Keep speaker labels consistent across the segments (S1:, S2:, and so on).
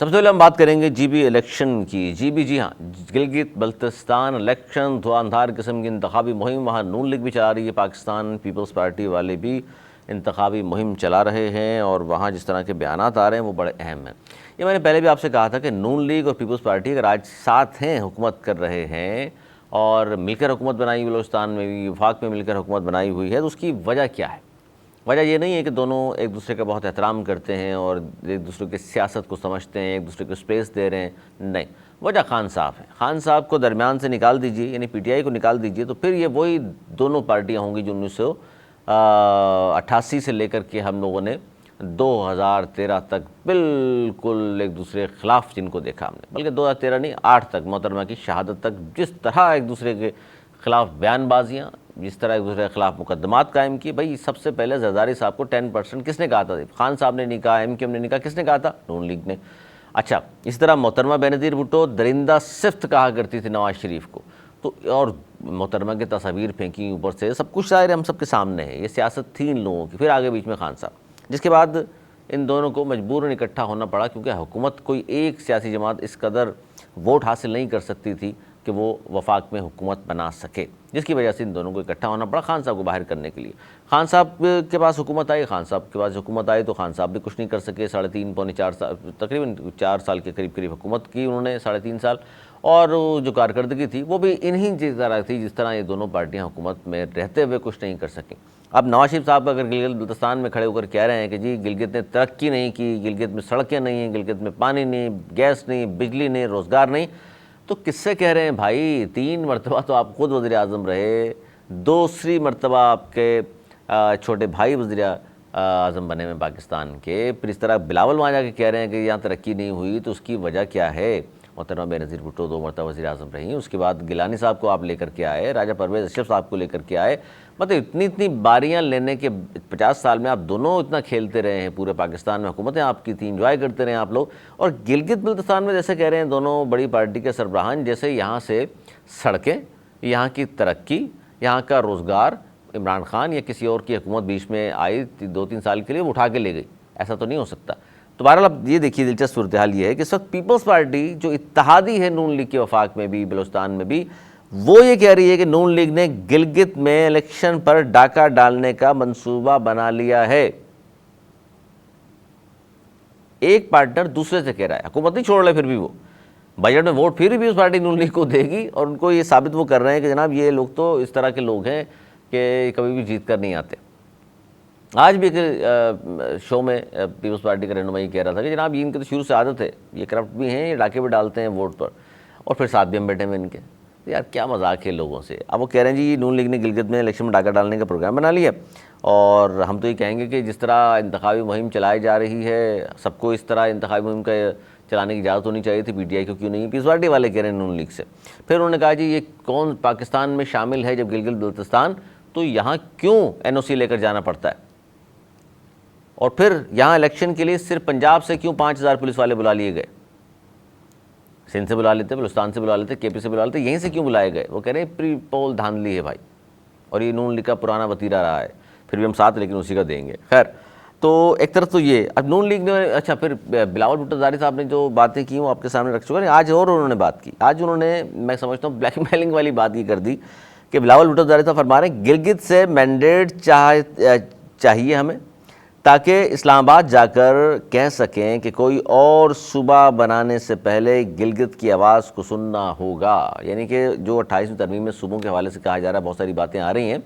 S1: سب سے پہلے ہم بات کریں گے جی بی الیکشن کی۔ جی ہاں، گلگت بلتستان الیکشن دھواں دھار قسم کی انتخابی مہم وہاں نون لیگ بھی چلا رہی ہے، پاکستان پیپلز پارٹی والے بھی انتخابی مہم چلا رہے ہیں، اور وہاں جس طرح کے بیانات آ رہے ہیں وہ بڑے اہم ہیں۔ یہ میں نے پہلے بھی آپ سے کہا تھا کہ نون لیگ اور پیپلز پارٹی اگر آج ساتھ ہیں، حکومت کر رہے ہیں اور مل کر حکومت بنائی بلوچستان میں بھی، وفاق میں مل کر حکومت بنائی ہوئی ہے، تو اس کی وجہ کیا ہے؟ وجہ یہ نہیں ہے کہ دونوں ایک دوسرے کا بہت احترام کرتے ہیں اور ایک دوسرے کی سیاست کو سمجھتے ہیں، ایک دوسرے کو سپیس دے رہے ہیں، نہیں، وجہ خان صاحب ہے۔ خان صاحب کو درمیان سے نکال دیجئے، یعنی پی ٹی آئی کو نکال دیجئے، تو پھر یہ وہی دونوں پارٹیاں ہوں گی جو 1988 سے لے کر کے ہم لوگوں نے 2013 تک بالکل ایک دوسرے کے خلاف جن کو دیکھا ہم نے، بلکہ 2013 نہیں، 8 تک، محترمہ کی شہادت تک، جس طرح ایک دوسرے کے خلاف بیان بازیاں، جس طرح ایک دوسرے کے خلاف مقدمات قائم کی۔ بھائی سب سے پہلے زرداری صاحب کو 10% کس نے کہا تھا؟ خان صاحب نے نہیں کہا، ایم کیو ایم نے نہیں کہا، کس نے کہا تھا؟ نون لیگ نے۔ اچھا، اس طرح محترمہ بینظیر بھٹو درندہ صفت کہا کرتی تھی نواز شریف کو، تو اور محترمہ کی تصاویر پھینکی اوپر سے، سب کچھ ظاہر ہم سب کے سامنے ہے، یہ سیاست تھی ان لوگوں کی۔ پھر آگے بیچ میں خان صاحب، جس کے بعد ان دونوں کو مجبوراً اکٹھا ہونا پڑا، کیونکہ حکومت کوئی ایک سیاسی جماعت اس قدر ووٹ حاصل نہیں کر سکتی تھی کہ وہ وفاق میں حکومت بنا سکے، جس کی وجہ سے ان دونوں کو اکٹھا ہونا پڑا خان صاحب کو باہر کرنے کے لیے۔ خان صاحب کے پاس حکومت آئی، خان صاحب کے پاس حکومت آئی تو خان صاحب بھی کچھ نہیں کر سکے، 3.5 پونے 4 سال، تقریباً 4 سال کے قریب حکومت کی انہوں نے، 3.5 سال، اور جو کارکردگی تھی وہ بھی انہی جس طرح تھی جس طرح یہ دونوں پارٹیاں حکومت میں رہتے ہوئے کچھ نہیں کر سکیں۔ اب نواز شریف صاحب اگر گلگت بلتستان میں کھڑے ہو کر کہہ رہے ہیں کہ جی گلگت نے ترقی نہیں کی، گلگت میں سڑکیں نہیں ہیں، گلگت میں پانی نہیں، گیس نہیں، بجلی نہیں، روزگار نہیں، تو کس سے کہہ رہے ہیں بھائی؟ 3 مرتبہ تو آپ خود وزیر اعظم رہے، دوسری مرتبہ آپ کے چھوٹے بھائی وزیر اعظم بنے میں پاکستان کے، پھر اس طرح بلاول وہاں جا کے کہہ رہے ہیں کہ یہاں ترقی نہیں ہوئی، تو اس کی وجہ کیا ہے؟ محترمہ بینظیر بھٹو 2 مرتبہ وزیر اعظم رہی، اس کے بعد گیلانی صاحب کو آپ لے کر کے آئے، راجہ پرویز اشرف صاحب کو لے کر کے آئے، مطلب اتنی باریاں لینے کے 50 سال میں آپ دونوں اتنا کھیلتے رہے ہیں، پورے پاکستان میں حکومتیں آپ کی تھیں، انجوائے کرتے رہے ہیں آپ لوگ، اور گلگت بلتستان میں جیسے کہہ رہے ہیں دونوں بڑی پارٹی کے سربراہان، جیسے یہاں سے سڑکیں، یہاں کی ترقی، یہاں کا روزگار عمران خان یا کسی اور کی حکومت بیچ میں آئی 2-3 سال کے لیے وہ اٹھا کے لے گئی، ایسا تو نہیں ہو سکتا۔ تو بہرحال اب یہ دیکھیے دلچسپ صورتحال یہ ہے کہ اس وقت پیپلز پارٹی جو اتحادی ہے نون لیگ کے وفاق میں بھی، بلوچستان میں بھی، وہ یہ کہہ رہی ہے کہ نون لیگ نے گلگت میں الیکشن پر ڈاکہ ڈالنے کا منصوبہ بنا لیا ہے۔ ایک پارٹنر دوسرے سے کہہ رہا ہے، حکومت نہیں چھوڑ رہے، پھر بھی وہ بجٹ میں ووٹ پھر بھی اس پارٹی نون لیگ کو دے گی، اور ان کو یہ ثابت وہ کر رہے ہیں کہ جناب یہ لوگ تو اس طرح کے لوگ ہیں کہ کبھی بھی جیت کر نہیں آتے۔ آج بھی ایک شو میں پیپلز پارٹی کا رہنما یہ کہہ رہا تھا کہ جناب یہ ان کی تو شروع سے عادت ہے، یہ کرپٹ بھی ہیں، یہ ڈاکے بھی ڈالتے ہیں ووٹ پر، اور پھر ساتھ بھی ہم بیٹھے ہوئے ان کے۔ یار کیا مذاق ہے لوگوں سے۔ اب وہ کہہ رہے ہیں جی نون لیگ نے گلگت میں الیکشن میں ڈاکہ ڈالنے کا پروگرام بنا لیا، اور ہم تو یہ کہیں گے کہ جس طرح انتخابی مہم چلائی جا رہی ہے، سب کو اس طرح انتخابی مہم کا چلانے کی اجازت ہونی چاہیے تھی، پی ٹی آئی کو کیوں نہیں؟ پیپلز پارٹی والے کہہ رہے ہیں نون لیگ سے۔ پھر انہوں نے کہا جی یہ کون پاکستان میں شامل ہے جب گلگت بلتستان، تو یہاں کیوں این او سی لے کر جانا پڑتا ہے؟ اور پھر یہاں الیکشن کے لیے صرف پنجاب سے کیوں 5000 پولیس والے بلا لیے گئے؟ سندھ سے بلا لیتے، بلوچستان سے بلا لیتے، کے پی سے بلا لیتے، یہیں سے کیوں بلائے گئے؟ وہ کہہ رہے ہیں پری پول دھاندلی ہے بھائی، اور یہ نون لیگ کا پرانا وتیرہ رہا ہے، پھر بھی ہم ساتھ لیکن اسی کا دیں گے۔ خیر، تو ایک طرف تو یہ، اب نون لیگ نے، اچھا پھر بلاول بھٹو زرداری صاحب نے جو باتیں کی وہ آپ کے سامنے رکھ چکا ہے۔ آج اور انہوں نے بات کی، آج انہوں نے، میں سمجھتا ہوں بلیک میلنگ والی بات یہ کر دی کہ بلاول بھٹو زرداری صاحب فرما رہے ہیں گلگت سے مینڈیٹ چاہیے ہمیں، تاکہ اسلام آباد جا کر کہہ سکیں کہ کوئی اور صوبہ بنانے سے پہلے گلگت کی آواز کو سننا ہوگا۔ یعنی کہ جو 28ویں ترمیم میں صوبوں کے حوالے سے کہا جا رہا ہے، بہت ساری باتیں آ رہی ہیں،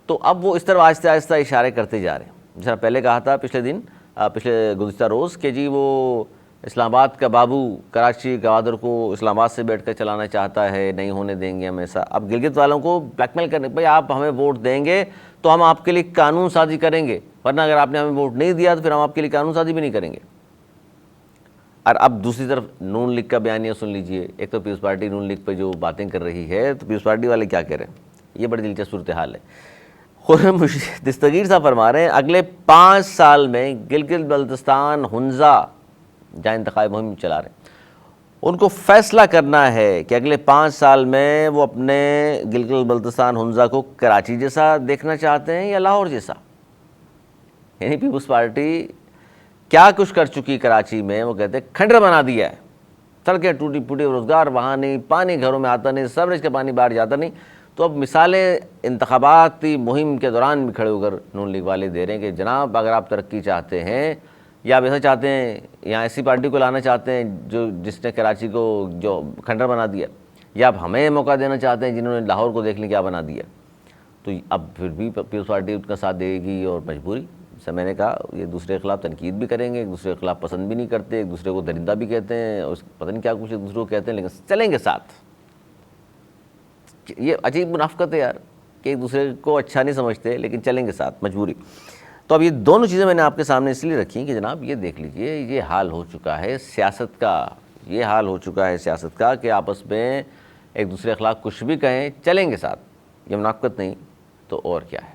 S1: تو اب وہ اس طرح آہستہ آہستہ اشارے کرتے جا رہے ہیں۔ جیسا پہلے کہا تھا پچھلے گزشتہ روز کہ جی وہ اسلام آباد کا بابو کراچی گوادر کو اسلام آباد سے بیٹھ کر چلانا چاہتا ہے، نہیں ہونے دیں گے ہم ایسا۔ اب گلگت والوں کو بلیک میل کرنے، بھائی آپ ہمیں ووٹ دیں گے تو ہم آپ کے لیے قانون سازی کریں گے، ورنہ اگر آپ نے ہمیں ووٹ نہیں دیا تو پھر ہم آپ کے لیے قانون سازی بھی نہیں کریں گے۔ اور اب دوسری طرف نون لیگ کا بیانیہ سن لیجئے، ایک تو پیپلز پارٹی نون لیگ پہ جو باتیں کر رہی ہے، تو پیپلز پارٹی والے کیا کہہ رہے ہیں؟ یہ بڑی دلچسپ صورتحال ہے۔ خرم دستگیر صاحب فرما رہے ہیں اگلے 5 سال میں گلگت بلتستان ہنزا جہاں انتخابی مہم چلا رہے ہیں، ان کو فیصلہ کرنا ہے کہ اگلے 5 سال میں وہ اپنے گلگت بلتستان ہنزا کو کراچی جیسا دیکھنا چاہتے ہیں یا لاہور جیسا۔ یعنی پیپلز پارٹی کیا کچھ کر چکی کراچی میں، وہ کہتے ہیں کھنڈر بنا دیا ہے، سڑکیں ٹوٹی پھوٹی، روزگار وہاں نہیں، پانی گھروں میں آتا نہیں، سیوریج کا پانی باہر جاتا نہیں. تو اب مثالیں انتخاباتی مہم کے دوران بھی کھڑے ہو کر نون لیگ والے دے رہے ہیں کہ جناب اگر آپ ترقی چاہتے ہیں یا آپ ایسا چاہتے ہیں، یا ایسی پارٹی کو لانا چاہتے ہیں جس نے کراچی کو جو کھنڈر بنا دیا، یا آپ ہمیں موقع دینا چاہتے ہیں جنہوں نے لاہور کو دیکھ لیں کیا بنا دیا، تو اب پھر بھی پیپلز پارٹی ان کا ساتھ دے گی. اور مجبوری سے میں نے کہا یہ دوسرے کے خلاف تنقید بھی کریں گے، ایک دوسرے کے خلاف پسند بھی نہیں کرتے، ایک دوسرے کو درندہ بھی کہتے ہیں، اور پتہ نہیں کیا کچھ ایک دوسرے کو کہتے ہیں، لیکن چلیں گے ساتھ. یہ عجیب منافقت ہے یار کہ ایک دوسرے کو اچھا نہیں سمجھتے لیکن چلیں گے ساتھ، مجبوری. تو اب یہ دونوں چیزیں میں نے آپ کے سامنے اس لیے رکھی کہ جناب یہ دیکھ لیجئے یہ حال ہو چکا ہے سیاست کا، یہ حال ہو چکا ہے سیاست کا کہ آپس میں ایک دوسرے کے خلاف کچھ بھی کہیں چلیں گے ساتھ. یہ منافقت نہیں تو اور کیا ہے.